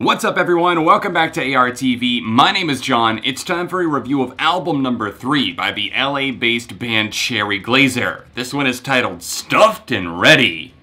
What's up everyone, welcome back to ARTV. My name is John. It's time for a review of album number 3 by the LA-based band Cherry Glazerr. This one is titled Stuffed and Ready.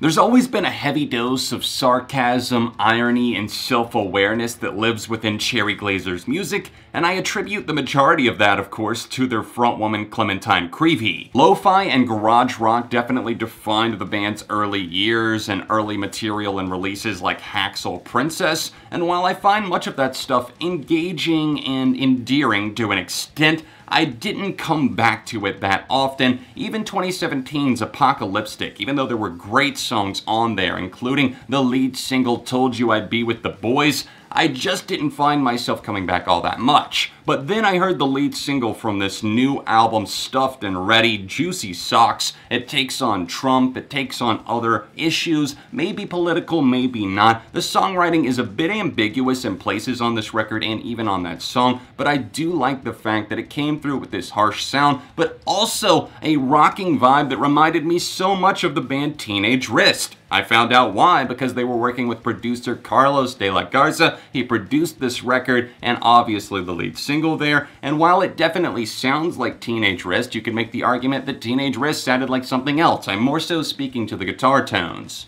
There's always been a heavy dose of sarcasm, irony, and self-awareness that lives within Cherry Glazerr's music, and I attribute the majority of that, of course, to their frontwoman Clementine Creevy. Lo-fi and garage rock definitely defined the band's early years and early material and releases like Hacksaw Princess, and while I find much of that stuff engaging and endearing to an extent, I didn't come back to it that often. Even 2017's Apocalyptic, even though there were great songs on there, including the lead single Told You I'd Be With the Boys, I just didn't find myself coming back all that much. But then I heard the lead single from this new album, Stuffed and Ready, Juicy Socks. It takes on Trump, it takes on other issues, maybe political, maybe not. The songwriting is a bit ambiguous in places on this record and even on that song, but I do like the fact that it came through with this harsh sound, but also a rocking vibe that reminded me so much of the band Teenage Wrist. I found out why, because they were working with producer Carlos de la Garza. He produced this record and obviously the lead single there, and while it definitely sounds like Teenage Wrist, you could make the argument that Teenage Wrist sounded like something else. I'm more so speaking to the guitar tones.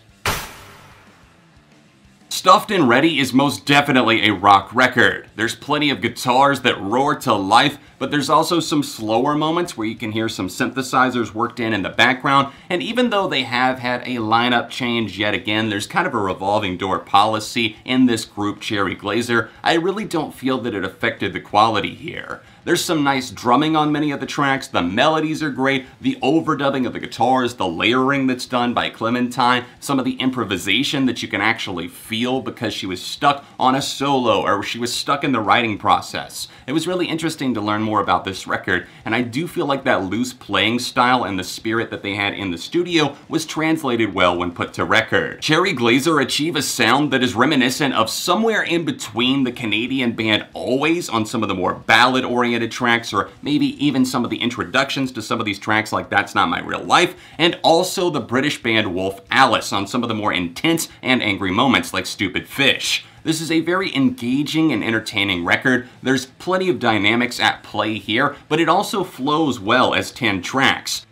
Stuffed and Ready is most definitely a rock record. There's plenty of guitars that roar to life, but there's also some slower moments where you can hear some synthesizers worked in the background, and even though they have had a lineup change yet again, there's kind of a revolving door policy in this group, Cherry Glazerr, I really don't feel that it affected the quality here. There's some nice drumming on many of the tracks, the melodies are great, the overdubbing of the guitars, the layering that's done by Clementine, some of the improvisation that you can actually feel because she was stuck on a solo or she was stuck in the writing process. It was really interesting to learn more about this record, and I do feel like that loose playing style and the spirit that they had in the studio was translated well when put to record. Cherry Glazerr achieve a sound that is reminiscent of somewhere in between the Canadian band Always on some of the more ballad-oriented tracks, or maybe even some of the introductions to some of these tracks like That's Not My Real Life, and also the British band Wolf Alice on some of the more intense and angry moments like Stupid Fish. This is a very engaging and entertaining record. There's plenty of dynamics at play here, but it also flows well as 10 tracks.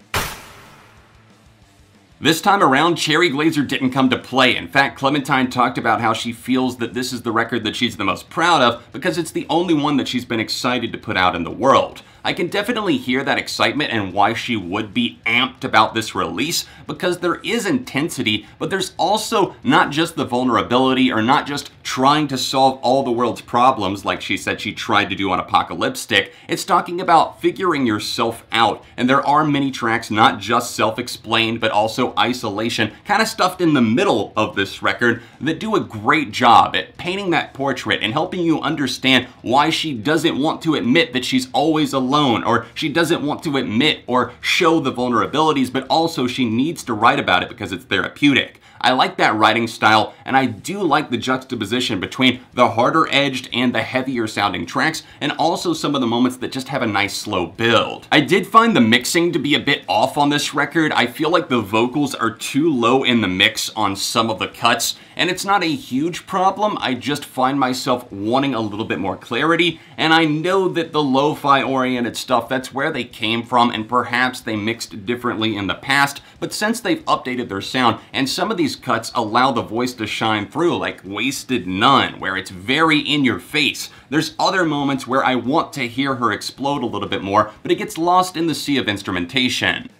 This time around, Cherry Glazerr didn't come to play. In fact, Clementine talked about how she feels that this is the record that she's the most proud of because it's the only one that she's been excited to put out in the world. I can definitely hear that excitement and why she would be amped about this release, because there is intensity, but there's also not just the vulnerability or not just trying to solve all the world's problems like she said she tried to do on Apocalyptic. It's talking about figuring yourself out, and there are many tracks not just self-explained but also isolation, kind of stuffed in the middle of this record, that do a great job at painting that portrait and helping you understand why she doesn't want to admit that she's always alone, or she doesn't want to admit or show the vulnerabilities, but also she needs to write about it because it's therapeutic. I like that writing style, and I do like the juxtaposition between the harder-edged and the heavier-sounding tracks, and also some of the moments that just have a nice slow build. I did find the mixing to be a bit off on this record. I feel like the vocals are too low in the mix on some of the cuts, and it's not a huge problem. I just find myself wanting a little bit more clarity, and I know that the lo-fi oriented stuff, that's where they came from, and perhaps they mixed differently in the past, but since they've updated their sound, and some of these cuts allow the voice to shine through, like Wasted None, where it's very in your face. There's other moments where I want to hear her explode a little bit more, but it gets lost in the sea of instrumentation.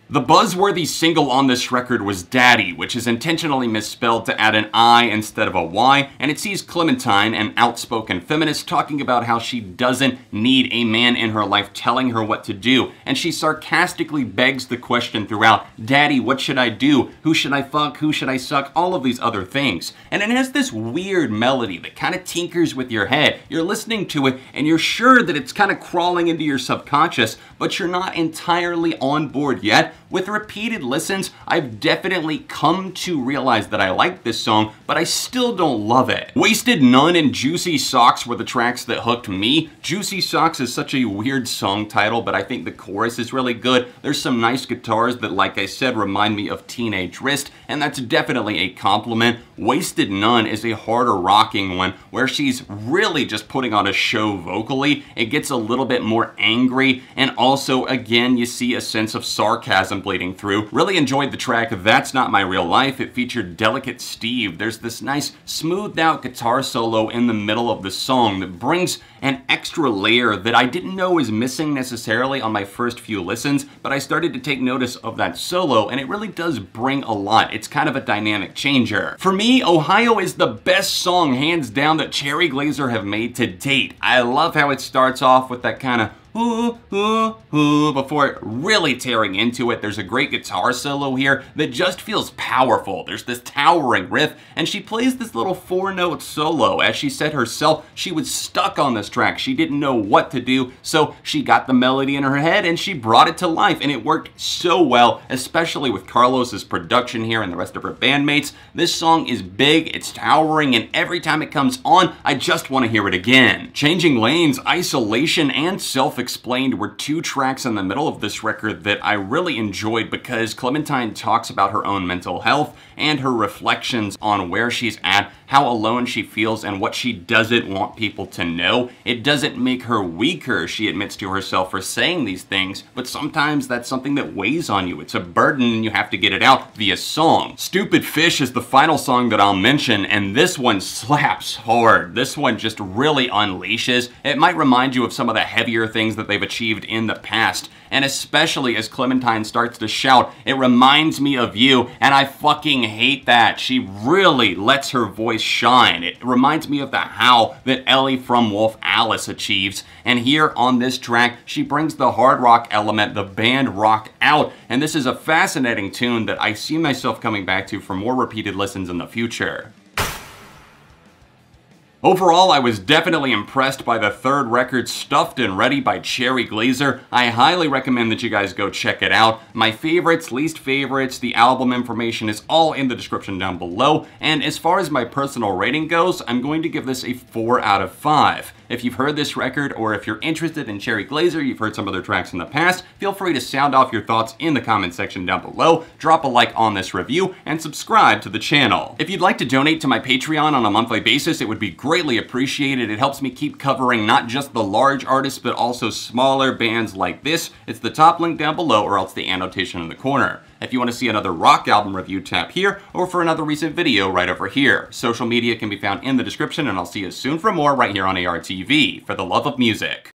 The buzzworthy single on this record was Daddi, which is intentionally misspelled to add an I instead of a Y, and it sees Clementine, an outspoken feminist, talking about how she doesn't need a man in her life telling her what to do, and she sarcastically begs the question throughout, Daddy, what should I do? Who should I fuck? Who should I suck? All of these other things. And it has this weird melody that kind of tinkers with your head. You're listening to it, and you're sure that it's kind of crawling into your subconscious, but you're not entirely on board yet, With repeated listens, I've definitely come to realize that I like this song, but I still don't love it. Wasted None and Juicy Socks were the tracks that hooked me. Juicy Socks is such a weird song title, but I think the chorus is really good. There's some nice guitars that, like I said, remind me of Teenage Wrist, and that's definitely a compliment. Wasted None is a harder rocking one where she's really just putting on a show vocally. It gets a little bit more angry, and also, again, you see a sense of sarcasm bleeding through. Really enjoyed the track That's Not My Real Life. It featured Delicate Steve. There's this nice smoothed out guitar solo in the middle of the song that brings an extra layer that I didn't know was missing necessarily on my first few listens, but I started to take notice of that solo, and it really does bring a lot. It's kind of a dynamic changer. For me, Ohio is the best song, hands down, that Cherry Glazerr have made to date. I love how it starts off with that kind of ooh, ooh, ooh, before really tearing into it. There's a great guitar solo here that just feels powerful. There's this towering riff, and she plays this little 4-note solo. As she said herself, she was stuck on this track. She didn't know what to do, so she got the melody in her head and she brought it to life, and it worked so well, especially with Carlos's production here and the rest of her bandmates. This song is big, it's towering, and every time it comes on, I just want to hear it again. Changing Lanes, Isolation, and Self-Explained were two tracks in the middle of this record that I really enjoyed because Clementine talks about her own mental health and her reflections on where she's at, how alone she feels, and what she doesn't want people to know. It doesn't make her weaker, she admits to herself, for saying these things, but sometimes that's something that weighs on you. It's a burden and you have to get it out via song. Stupid Fish is the final song that I'll mention, and this one slaps hard. This one just really unleashes. It might remind you of some of the heavier things that they've achieved in the past, and especially as Clementine starts to shout, it reminds me of you, and I fucking hate that. She really lets her voice shine. It reminds me of the howl that Ellie from Wolf Alice achieves, and here on this track, she brings the hard rock element, the band rock, out, and this is a fascinating tune that I see myself coming back to for more repeated listens in the future. Overall, I was definitely impressed by the third record, Stuffed and Ready by Cherry Glazerr. I highly recommend that you guys go check it out. My favorites, least favorites, the album information is all in the description down below. And as far as my personal rating goes, I'm going to give this a 4 out of 5. If you've heard this record, or if you're interested in Cherry Glazerr, you've heard some other tracks in the past, feel free to sound off your thoughts in the comment section down below, drop a like on this review, and subscribe to the channel. If you'd like to donate to my Patreon on a monthly basis, it would be greatly appreciated. It helps me keep covering not just the large artists, but also smaller bands like this. It's the top link down below, or else the annotation in the corner. If you want to see another rock album review, tap here, or for another recent video, right over here. Social media can be found in the description, and I'll see you soon for more right here on ARTV, for the love of music.